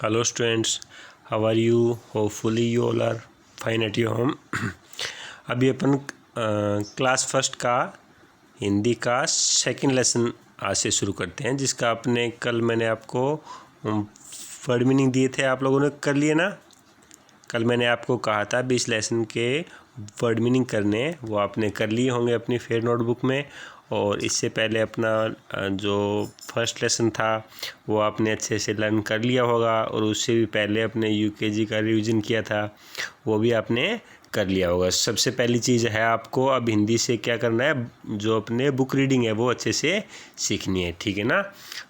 Hello students, how are you? Hopefully you all are fine at your home. अभी अपन class first का हिंदी का second lesson आज से शुरू करते हैं, जिसका आपने कल मैंने आपको वर्ड मीनिंग दिए थे, आप लोगों ने कर लिए ना। कल मैंने आपको कहा था 20 लेसन के वर्ड मीनिंग करने, वो आपने कर लिए होंगे अपनी फेयर नोटबुक में। और इससे पहले अपना जो फर्स्ट लेसन था वो आपने अच्छे से लर्न कर लिया होगा, और उससे भी पहले अपने यूकेजी का रिवीजन किया था, वो भी आपने कर लिया होगा। सबसे पहली चीज़ है आपको अब हिंदी से क्या करना है, जो अपने बुक रीडिंग है वो अच्छे से सीखनी है, ठीक है ना।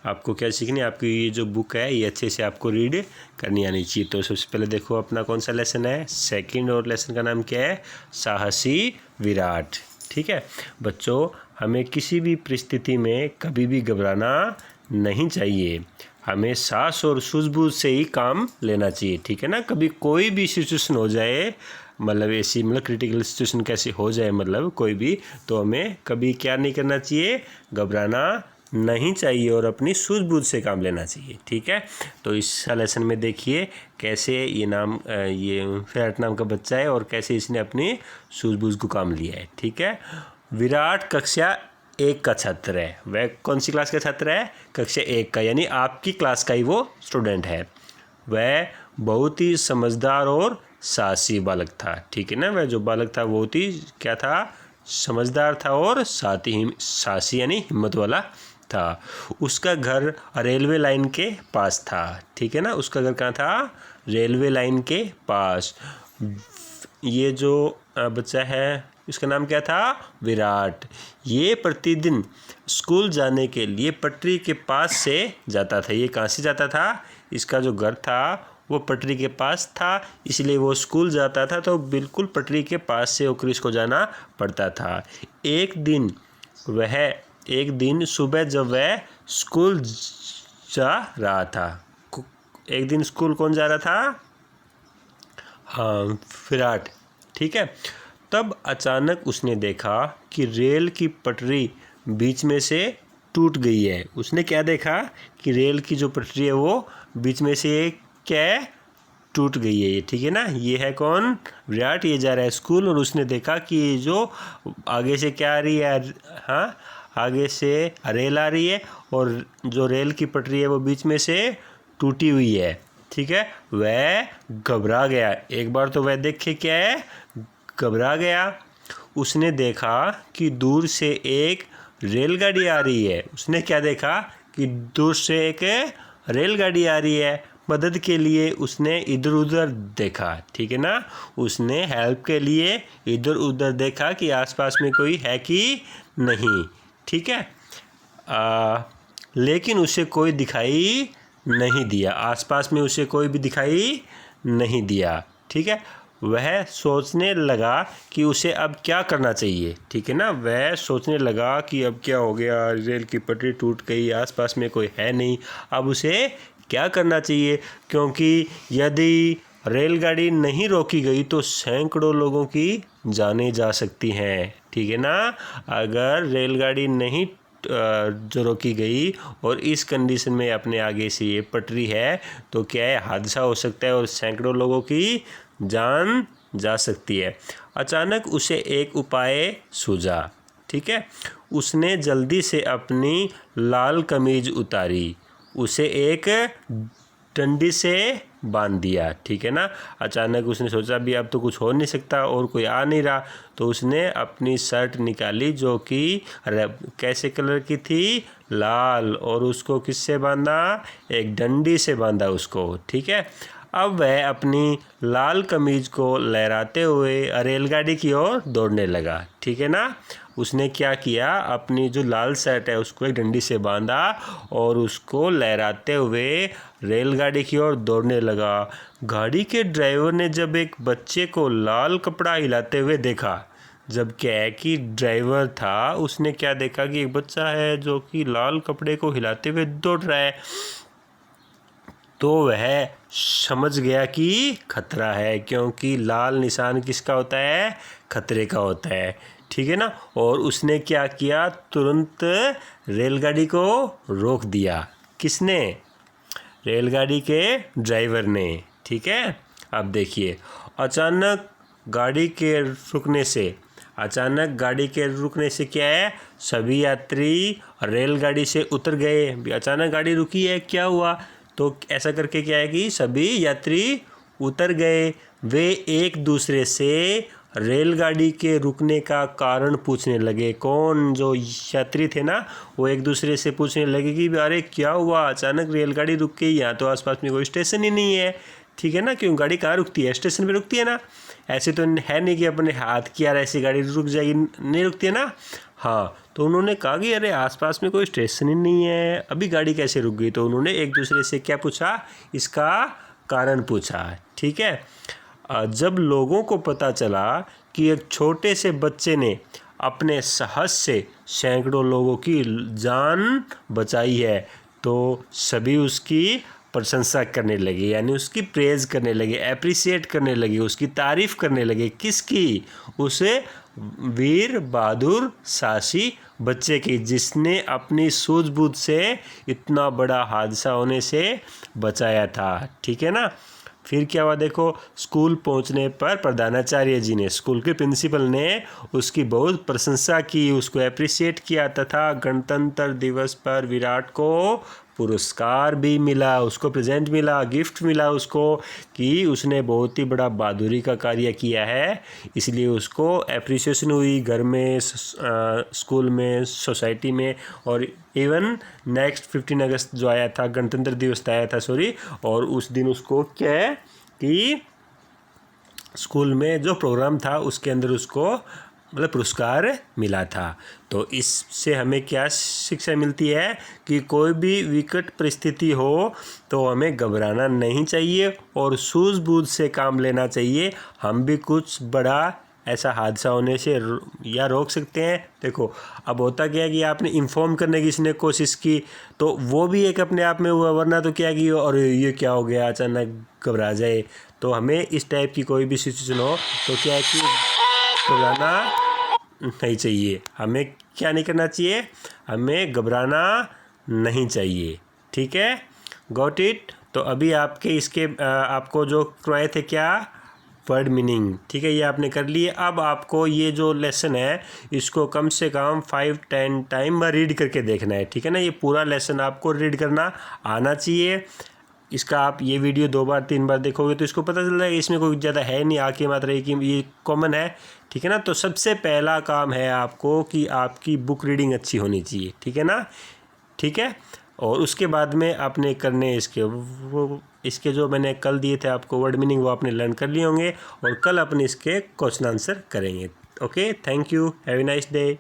आपको क्या सीखनी है, आपकी ये जो बुक है ये अच्छे से आपको रीड करनी आनी चाहिए। तो सबसे पहले देखो अपना कौन सा लेसन है, सेकंड, और लेसन का नाम क्या है, साहसी विराट। ठीक है बच्चों, हमें किसी भी परिस्थिति में कभी भी घबराना नहीं चाहिए, हमें साहस और सूझबूझ से ही काम लेना चाहिए, ठीक है ना। कभी कोई भी सिचुएशन हो जाए, मतलब ऐसी क्रिटिकल सिचुएशन कैसे हो जाए, कोई भी, तो हमें कभी क्या नहीं करना चाहिए, घबराना नहीं चाहिए और अपनी सूझबूझ से काम लेना चाहिए, ठीक है। तो इस लेसन में देखिए कैसे ये विराट नाम का बच्चा है और कैसे इसने अपनी सूझबूझ को काम लिया है, ठीक है। विराट कक्षा 1 का छात्र है। वह कौन सी क्लास का छात्र है, कक्षा 1 का, यानी आपकी क्लास का ही वो स्टूडेंट है। वह बहुत ही समझदार और साहसी बालक था, ठीक है ना। वह जो बालक था बहुत ही क्या था, समझदार था और साहसी यानी हिम्मत वाला था। उसका घर रेलवे लाइन के पास था, ठीक है ना। उसका घर कहाँ था, रेलवे लाइन के पास। ये जो बच्चा है इसका नाम क्या था, विराट। ये प्रतिदिन स्कूल जाने के लिए पटरी के पास से जाता था। ये कहाँ से जाता था, इसका जो घर था वो पटरी के पास था, इसलिए वो स्कूल जाता था तो बिल्कुल पटरी के पास से होकर इसको जाना पड़ता था। एक दिन सुबह जब वह स्कूल जा रहा था, एक दिन स्कूल कौन जा रहा था, हाँ विराट, ठीक है। तब अचानक उसने देखा कि रेल की पटरी बीच में से टूट गई है। उसने क्या देखा कि रेल की जो पटरी है वो बीच में से क्या टूट गई है, ये ठीक है ना। ये है कौन, विराट। ये जा रहा है स्कूल और उसने देखा कि ये जो आगे से क्या आ रही है, हाँ आगे से रेल आ रही है और जो रेल की पटरी है वो बीच में से टूटी हुई है, ठीक है। वह घबरा गया, एक बार तो वह देखे क्या है, घबरा गया। उसने देखा कि दूर से एक रेलगाड़ी आ रही है। उसने क्या देखा कि दूर से एक रेलगाड़ी आ रही है। मदद के लिए उसने इधर उधर देखा, ठीक है ना। उसने हेल्प के लिए इधर उधर देखा कि आसपास में कोई है कि नहीं, ठीक है। लेकिन उसे कोई दिखाई नहीं दिया, आसपास में उसे कोई भी दिखाई नहीं दिया, ठीक है। वह सोचने लगा कि उसे अब क्या करना चाहिए, ठीक है ना। वह सोचने लगा कि अब क्या हो गया, रेल की पटरी टूट गई, आसपास में कोई है नहीं, अब उसे क्या करना चाहिए। क्योंकि यदि रेलगाड़ी नहीं रोकी गई तो सैकड़ों लोगों की जानें जा सकती हैं, ठीक है ना। अगर रेलगाड़ी नहीं जो रोकी गई और इस कंडीशन में अपने आगे से ये पटरी है तो क्या है, हादसा हो सकता है और सैकड़ों लोगों की जान जा सकती है। अचानक उसे एक उपाय सूझा, ठीक है। उसने जल्दी से अपनी लाल कमीज उतारी, उसे एक डंडी से बांध दिया, ठीक है ना। अचानक उसने सोचा भी अब तो कुछ हो नहीं सकता और कोई आ नहीं रहा, तो उसने अपनी शर्ट निकाली जो कि कैसे कलर की थी, लाल, और उसको किससे बांधा, एक डंडी से बांधा उसको, ठीक है। अब वह अपनी लाल कमीज को लहराते हुए रेलगाड़ी की ओर दौड़ने लगा, ठीक है ना। उसने क्या किया, अपनी जो लाल शर्ट है उसको एक डंडी से बांधा और उसको लहराते हुए रेलगाड़ी की ओर दौड़ने लगा। गाड़ी के ड्राइवर ने जब एक बच्चे को लाल कपड़ा हिलाते हुए देखा, जब क्या है कि ड्राइवर था उसने क्या देखा कि एक बच्चा है जो कि लाल कपड़े को हिलाते हुए दौड़ रहा है, तो वह समझ गया कि खतरा है, क्योंकि लाल निशान किसका होता है, खतरे का होता है, ठीक है ना। और उसने क्या किया, तुरंत रेलगाड़ी को रोक दिया। किसने, रेलगाड़ी के ड्राइवर ने। ठीक है, अब देखिए, अचानक गाड़ी के रुकने से क्या है, सभी यात्री रेलगाड़ी से उतर गए। अचानक गाड़ी रुकी है, क्या हुआ, तो ऐसा करके क्या है कि सभी यात्री उतर गए। वे एक दूसरे से रेलगाड़ी के रुकने का कारण पूछने लगे। कौन, जो यात्री थे ना, वो एक दूसरे से पूछने लगे कि अरे क्या हुआ, अचानक रेलगाड़ी रुक गई, यहाँ तो आसपास में कोई स्टेशन ही नहीं है। ठीक है ना, क्यों, गाड़ी कहाँ रुकती है, स्टेशन पे रुकती है ना। ऐसे तो है नहीं कि अपने हाथ की यार ऐसी गाड़ी रुक जाएगी, नहीं रुकती है ना। हाँ, तो उन्होंने कहा कि अरे आसपास में कोई स्टेशन ही नहीं है, अभी गाड़ी कैसे रुक गई। तो उन्होंने एक दूसरे से क्या पूछा, इसका कारण पूछा। ठीक है, जब लोगों को पता चला कि एक छोटे से बच्चे ने अपने साहस से सैकड़ों लोगों की जान बचाई है, तो सभी उसकी प्रशंसा करने लगे, यानी उसकी प्रेज़ करने लगे, एप्रिसिएट करने लगे, उसकी तारीफ़ करने लगे। किसकी, उसे वीर बहादुर साहसी बच्चे की, जिसने अपनी सूझबूझ से इतना बड़ा हादसा होने से बचाया था। ठीक है ना। फिर क्या हुआ, देखो, स्कूल पहुंचने पर प्रधानाचार्य जी ने, स्कूल के प्रिंसिपल ने उसकी बहुत प्रशंसा की, उसको एप्रिसिएट किया, तथा गणतंत्र दिवस पर विराट को पुरस्कार भी मिला, उसको प्रेजेंट मिला, गिफ्ट मिला उसको, कि उसने बहुत ही बड़ा बहादुरी का कार्य किया है, इसलिए उसको एप्रिसिएशन हुई घर में, स्कूल में, सोसाइटी में, और इवन नेक्स्ट 15 अगस्त जो आया था, गणतंत्र दिवस आया था, सॉरी, और उस दिन उसको क्या है कि स्कूल में जो प्रोग्राम था उसके अंदर उसको मतलब पुरस्कार मिला था। तो इससे हमें क्या शिक्षा मिलती है कि कोई भी विकट परिस्थिति हो तो हमें घबराना नहीं चाहिए और सूझबूझ से काम लेना चाहिए। हम भी कुछ बड़ा ऐसा हादसा होने से या रोक सकते हैं। देखो, अब होता क्या है कि आपने इन्फॉर्म करने की किसी ने कोशिश की तो वो भी एक अपने आप में हुआ, वरना तो क्या कि और ये क्या हो गया, अचानक घबरा जाए। तो हमें इस टाइप की कोई भी सिचुएशन हो तो क्या है कि घबराना नहीं चाहिए। हमें क्या नहीं करना चाहिए, हमें घबराना नहीं चाहिए। ठीक है, गॉट इट। तो अभी आपके इसके आपको जो करवाए थे क्या, वर्ड मीनिंग। ठीक है, ये आपने कर लिए। अब आपको ये जो लेसन है इसको कम से कम 5-10 टाइम रीड करके देखना है। ठीक है ना, ये पूरा लेसन आपको रीड करना आना चाहिए। इसका आप ये वीडियो 2 बार 3 बार देखोगे तो इसको पता चल जाएगा, इसमें कोई ज़्यादा है नहीं, आके मात्रा कि ये कॉमन है। ठीक है ना, तो सबसे पहला काम है आपको कि आपकी बुक रीडिंग अच्छी होनी चाहिए। ठीक है ना, ठीक है। और उसके बाद में आपने करने इसके जो मैंने कल दिए थे आपको वर्ड मीनिंग, वो आपने लर्न कर लिए होंगे और कल अपने इसके क्वेश्चन आंसर करेंगे। Okay, thank you, have a nice day.